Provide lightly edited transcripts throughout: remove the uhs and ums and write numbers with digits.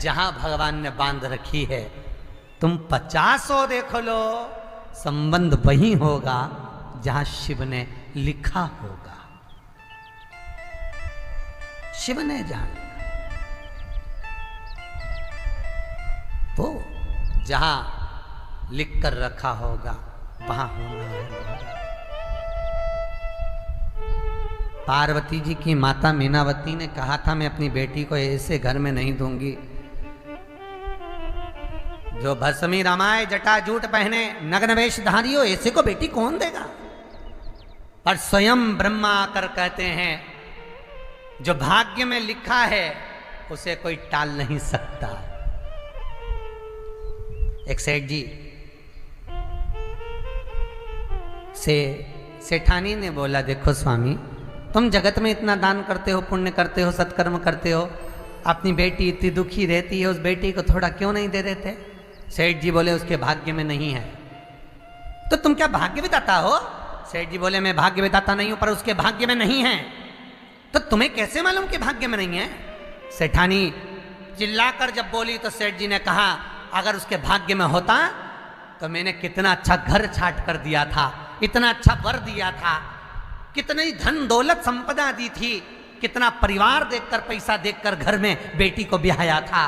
जहां भगवान ने बांध रखी है, तुम 50 देख लो, संबंध वही होगा जहां शिव ने लिखा होगा। शिव ने जहां तो जहां लिख कर रखा होगा वहां होना है। पार्वती जी की माता मीनावती ने कहा था, मैं अपनी बेटी को ऐसे घर में नहीं दूंगी जो भस्मी रमाए, जटा जूट पहने, नग्न वेशधारी हो, ऐसे को बेटी कौन देगा। पर स्वयं ब्रह्मा आकर कहते हैं, जो भाग्य में लिखा है उसे कोई टाल नहीं सकता। एक सेठ जी से सेठानी ने बोला, देखो स्वामी, तुम जगत में इतना दान करते हो, पुण्य करते हो, सत्कर्म करते हो, अपनी बेटी इतनी दुखी रहती है, उस बेटी को थोड़ा क्यों नहीं दे देते। सेठ जी बोले, उसके भाग्य में नहीं है। तो तुम क्या भाग्य विधाता हो। सेठ जी बोले, मैं भाग्य विधाता नहीं हूं, पर उसके भाग्य में नहीं है। तो तुम्हें कैसे मालूम कि भाग्य में नहीं है। सेठानी चिल्लाकर जब बोली तो सेठ जी ने कहा, अगर उसके भाग्य में होता तो मैंने कितना अच्छा घर छाट कर दिया था, इतना अच्छा वर दिया था, कितनी धन दौलत संपदा दी थी, कितना परिवार देखकर, पैसा देखकर घर में बेटी को ब्याया था।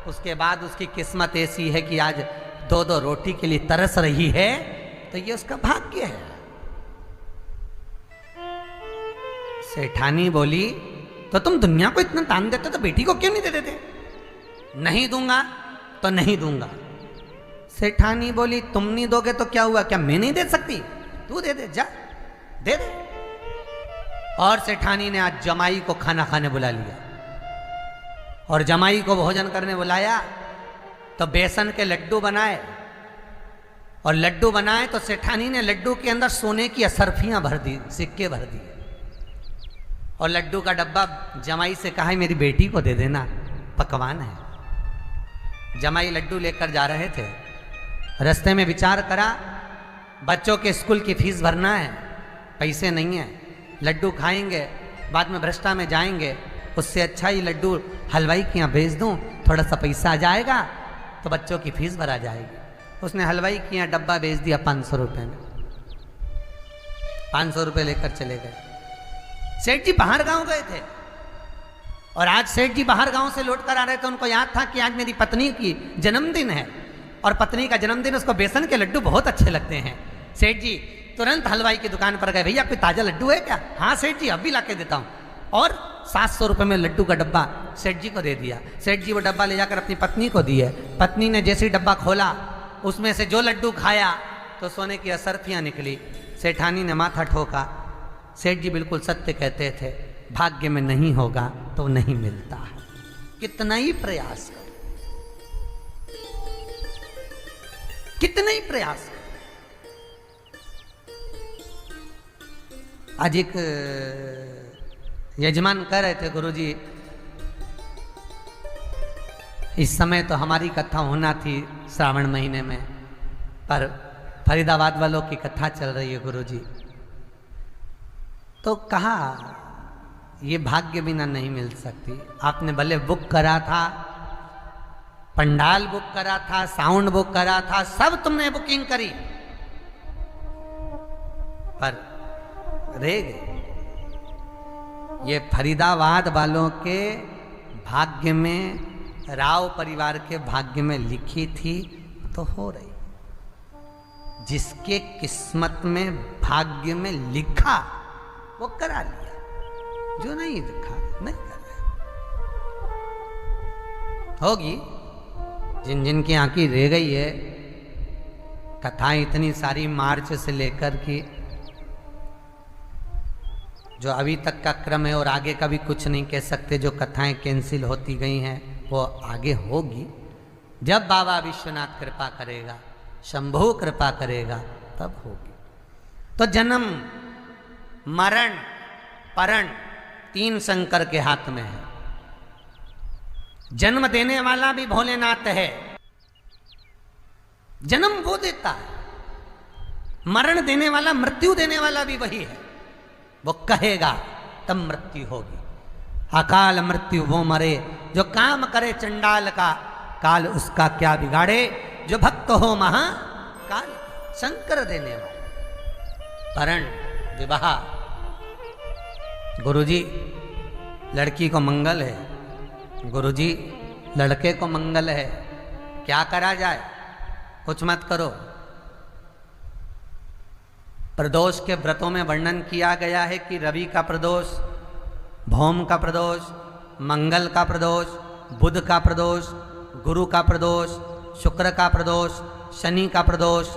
उसके बाद उसकी किस्मत ऐसी है कि आज 2-2 रोटी के लिए तरस रही है, तो ये उसका भाग्य है। सेठानी बोली, तो तुम दुनिया को इतना दान देते तो बेटी को क्यों नहीं दे देते। नहीं दूंगा तो नहीं दूंगा। सेठानी बोली, तुम नहीं दोगे तो क्या हुआ, क्या मैं नहीं दे सकती। तू दे दे, जा दे दे। और सेठानी ने आज जमाई को खाना खाने बुला लिया और जमाई को भोजन करने बुलाया तो बेसन के लड्डू बनाए, और लड्डू बनाए तो सेठानी ने लड्डू के अंदर सोने की असरफियां भर दी, सिक्के भर दिए, और लड्डू का डब्बा जमाई से कहा, मेरी बेटी को दे देना, पकवान है। जमाई लड्डू लेकर जा रहे थे, रास्ते में विचार करा, बच्चों के स्कूल की फीस भरना है, पैसे नहीं है, लड्डू खाएंगे बाद में भ्रष्टा में जाएंगे, उससे अच्छा ही लड्डू हलवाई के यहाँ भेज दूँ, थोड़ा सा पैसा आ जाएगा तो बच्चों की फीस भरा जाएगी। उसने हलवाई के यहाँ डब्बा भेज दिया 500 रुपये में। 500 रुपये लेकर चले गए। सेठ जी बाहर गांव गए थे और आज सेठ जी बाहर गांव से लौट कर आ रहे थे। उनको याद था कि आज मेरी पत्नी की जन्मदिन है और पत्नी का जन्मदिन, उसको बेसन के लड्डू बहुत अच्छे लगते हैं। सेठ जी तुरंत हलवाई की दुकान पर गए, भैया कोई ताजा लड्डू है क्या। हाँ सेठ जी, अभी ला के देता हूँ। और 700 रुपये में लड्डू का डब्बा सेठ जी को दे दिया। सेठ जी वो डब्बा ले जाकर अपनी पत्नी को दिए। पत्नी ने जैसे ही डब्बा खोला, उसमें से जो लड्डू खाया तो सोने की असरफियाँ निकली। सेठानी ने माथा ठोका। सेठ जी बिल्कुल सत्य कहते थे, भाग्य में नहीं होगा तो नहीं मिलता है, कितना ही प्रयास करो, कितना ही प्रयास करो। आज एक यजमान कह रहे थे, गुरुजी इस समय तो हमारी कथा होना थी श्रावण महीने में, पर फरीदाबाद वालों की कथा चल रही है गुरुजी। तो कहा ये भाग्य बिना नहीं मिल सकती। आपने भले बुक करा था, पंडाल बुक करा था, साउंड बुक करा था, सब तुमने बुकिंग करी, पर रह गए। ये फरीदाबाद वालों के भाग्य में, राव परिवार के भाग्य में लिखी थी तो हो रही। जिसके किस्मत में भाग्य में लिखा वो करा लिया, जो नहीं लिखा नहीं कर रहे। होगी जिन जिन की आंखें रह गई है। कथाएं इतनी सारी मार्च से लेकर की जो अभी तक का क्रम है, और आगे का भी कुछ नहीं कह सकते। जो कथाएं कैंसिल होती गई हैं वो आगे होगी। जब बाबा विश्वनाथ कृपा करेगा, शंभु कृपा करेगा, तब होगी। तो जन्म मरण परण 3 शंकर के हाथ में है। जन्म देने वाला भी भोलेनाथ है, जन्म वो देता है। मरण देने वाला, मृत्यु देने वाला भी वही है। वो कहेगा तब मृत्यु होगी। अकाल मृत्यु वो मरे, जो काम करे चंडाल का, काल उसका क्या बिगाड़े, जो भक्त हो महा काल शंकर देने वाले। परण विवाह, गुरुजी लड़की को मंगल है, गुरुजी लड़के को मंगल है, क्या करा जाए, कुछ मत करो। प्रदोष के व्रतों में वर्णन किया गया है कि रवि का प्रदोष, भौम का प्रदोष, मंगल का प्रदोष, बुध का प्रदोष, गुरु का प्रदोष, शुक्र का प्रदोष, शनि का प्रदोष।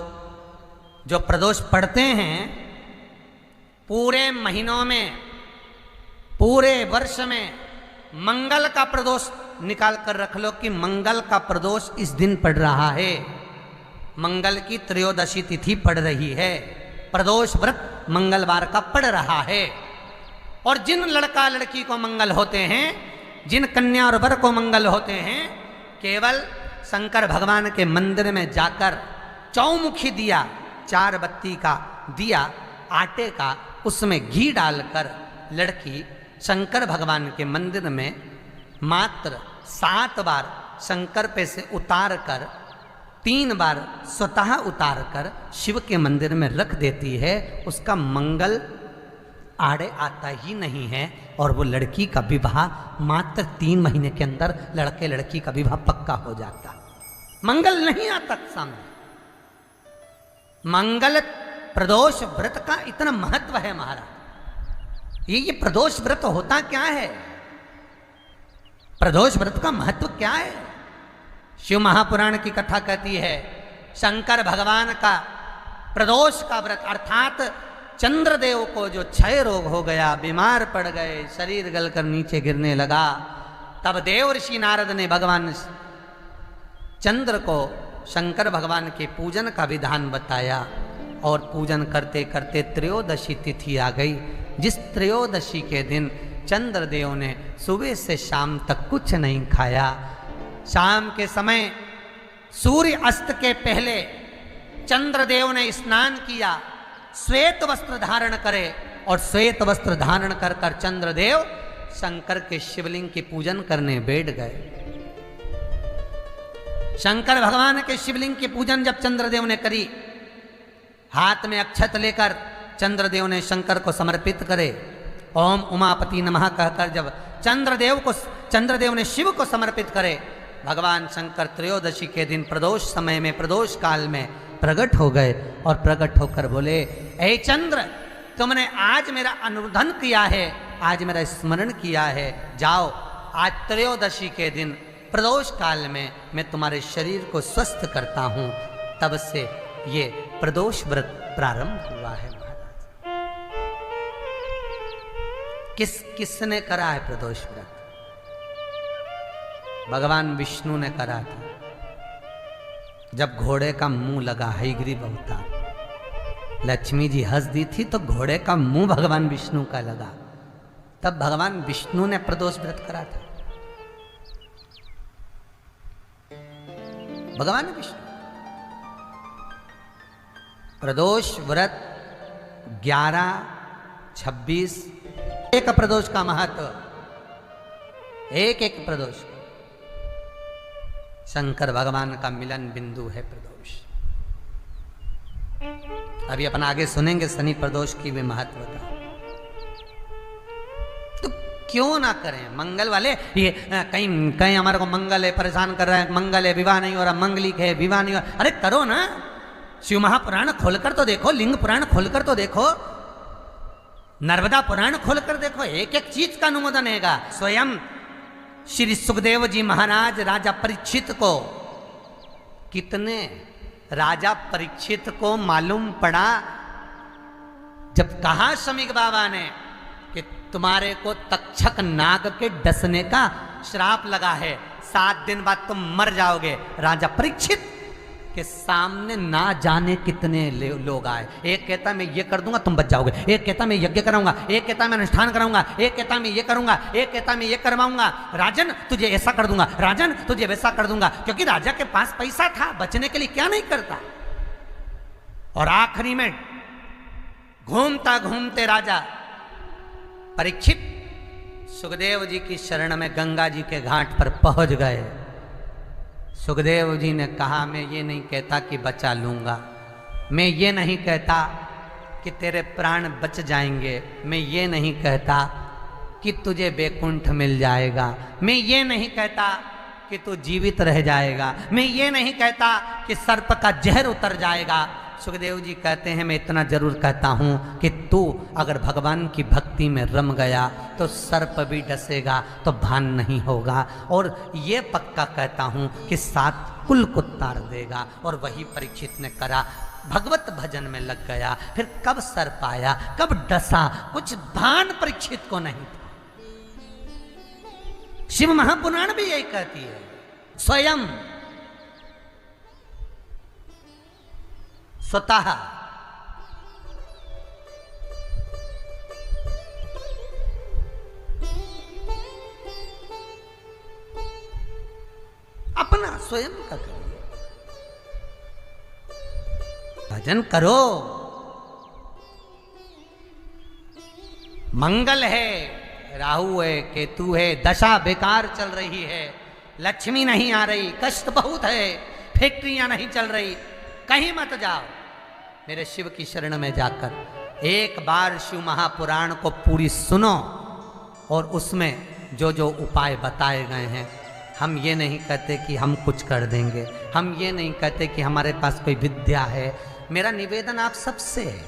जो प्रदोष पड़ते हैं पूरे महीनों में, पूरे वर्ष में, मंगल का प्रदोष निकाल कर रख लो कि मंगल का प्रदोष इस दिन पड़ रहा है, मंगल की त्रयोदशी तिथि पड़ रही है, प्रदोष व्रत मंगलवार का पड़ रहा है। और जिन लड़का लड़की को मंगल होते हैं, जिन कन्या और वर को मंगल होते हैं, केवल शंकर भगवान के मंदिर में जाकर चौमुखी दिया, 4 बत्ती का दिया आटे का, उसमें घी डालकर लड़की शंकर भगवान के मंदिर में मात्र 7 बार शंकर पे से उतार कर, 3 बार स्वतः उतार कर शिव के मंदिर में रख देती है। उसका मंगल आड़े आता ही नहीं है और वो लड़की का विवाह मात्र 3 महीने के अंदर लड़के लड़की का विवाह पक्का हो जाता। मंगल नहीं आता सामने। मंगल प्रदोष व्रत का इतना महत्व है महाराज। ये प्रदोष व्रत होता क्या है, प्रदोष व्रत का महत्व क्या है? शिव महापुराण की कथा कहती है शंकर भगवान का प्रदोष का व्रत, अर्थात चंद्रदेव को जो क्षय रोग हो गया, बीमार पड़ गए, शरीर गलकर नीचे गिरने लगा, तब देवर्षि नारद ने भगवान चंद्र को शंकर भगवान के पूजन का विधान बताया। और पूजन करते करते त्रयोदशी तिथि आ गई, जिस त्रयोदशी के दिन चंद्रदेव ने सुबह से शाम तक कुछ नहीं खाया। शाम के समय सूर्य अस्त के पहले चंद्रदेव ने स्नान किया, श्वेत वस्त्र धारण करे, और श्वेत वस्त्र धारण कर कर चंद्रदेव शंकर के शिवलिंग की पूजन करने बैठ गए। शंकर भगवान के शिवलिंग की पूजन जब चंद्रदेव ने करी, हाथ में अक्षत लेकर चंद्रदेव ने शंकर को समर्पित करे, ओम उमापति नमः कहकर जब चंद्रदेव ने शिव को समर्पित करे, भगवान शंकर त्रयोदशी के दिन प्रदोष समय में, प्रदोष काल में प्रकट हो गए और प्रकट होकर बोले, ऐ चंद्र, तुमने आज मेरा अनुरोधन किया है, आज मेरा स्मरण किया है, जाओ आज त्रयोदशी के दिन प्रदोष काल में मैं तुम्हारे शरीर को स्वस्थ करता हूँ। तब से ये प्रदोष व्रत प्रारंभ हुआ है महाराज। किसने करा है प्रदोष व्रत? भगवान विष्णु ने करा था। जब घोड़े का मुंह लगा हयग्रीव अवतार, लक्ष्मी जी हंस दी थी तो घोड़े का मुंह भगवान विष्णु का लगा, तब भगवान विष्णु ने प्रदोष व्रत करा था। भगवान विष्णु प्रदोष व्रत 11, 26 एक प्रदोष का महत्व, एक एक प्रदोष शंकर भगवान का मिलन बिंदु है प्रदोष। अभी अपन आगे सुनेंगे शनि प्रदोष की भी महत्वता। तो क्यों ना करें मंगल वाले, ये कहीं हमारे को मंगल है परेशान कर रहा है, मंगल है विवाह नहीं हो रहा, मंगलिक है विवाह नहीं हो रहा, अरे करो ना। शिव महापुराण खोलकर तो देखो, लिंग पुराण खोलकर तो देखो, नर्मदा पुराण खोलकर देखो, एक एक चीज का अनुमोदन हैगा। स्वयं श्री सुखदेव जी महाराज राजा परीक्षित को, कितने राजा परीक्षित को मालूम पड़ा जब कहा शमीक बाबा ने कि तुम्हारे को तक्षक नाग के डसने का श्राप लगा है, 7 दिन बाद तुम मर जाओगे। राजा परीक्षित के सामने ना जाने कितने लोग आए, एक कहता मैं ये कर दूंगा तुम बच जाओगे, एक कहता मैं यज्ञ कराऊंगा, एक कहता मैं अनुष्ठान कराऊंगा, एक कहता मैं ये करूंगा, एक कहता मैं ये करवाऊंगा, राजन तुझे ऐसा कर दूंगा, राजन तुझे वैसा कर दूंगा, क्योंकि राजा के पास पैसा था, बचने के लिए क्या नहीं करता। और आखिरी में घूमता घूमते राजा परीक्षित सुखदेव जी की शरण में गंगा जी के घाट पर पहुंच गए। सुखदेव जी ने कहा, मैं ये नहीं कहता कि बचा लूंगा, मैं ये नहीं कहता कि तेरे प्राण बच जाएंगे, मैं ये नहीं कहता कि तुझे वैकुंठ मिल जाएगा, मैं ये नहीं कहता कि तू जीवित रह जाएगा, मैं ये नहीं कहता कि सर्प का जहर उतर जाएगा। सुखदेव जी कहते हैं, मैं इतना जरूर कहता हूँ कि तू अगर भगवान की भक्ति में रम गया तो सर्प भी डसेगा तो भान नहीं होगा, और ये पक्का कहता हूँ कि 7 कुल को तार देगा। और वही परीक्षित ने करा, भगवत भजन में लग गया। फिर कब सर्प आया, कब डसा, कुछ भान परीक्षित को नहीं था। शिव महापुराण भी यही कहती है, स्वयं स्वतः अपना स्वयं का करिए, भजन करो, मंगल है, राहु है, केतु है, दशा बेकार चल रही है, लक्ष्मी नहीं आ रही, कष्ट बहुत है, फैक्ट्रियां नहीं चल रही, कहीं मत जाओ, मेरे शिव की शरण में जाकर एक बार शिव महापुराण को पूरी सुनो, और उसमें जो जो उपाय बताए गए हैं, हम ये नहीं कहते कि हम कुछ कर देंगे, हम ये नहीं कहते कि हमारे पास कोई विद्या है। मेरा निवेदन आप सबसे है,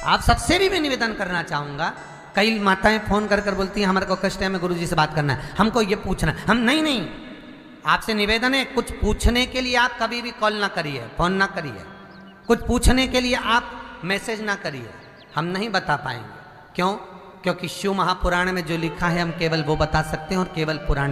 आप सबसे भी मैं निवेदन करना चाहूंगा। कई माताएं फोन कर कर बोलती हैं, हमारे को कष्ट है, हमें गुरुजी से बात करना है, हमको ये पूछना है, हम नहीं, आपसे निवेदन है, कुछ पूछने के लिए आप कभी भी कॉल ना करिए, फोन ना करिए, कुछ पूछने के लिए आप मैसेज ना करिए, हम नहीं बता पाएंगे। क्यों? क्योंकि शिव महापुराण में जो लिखा है हम केवल वो बता सकते हैं, और केवल पुराण में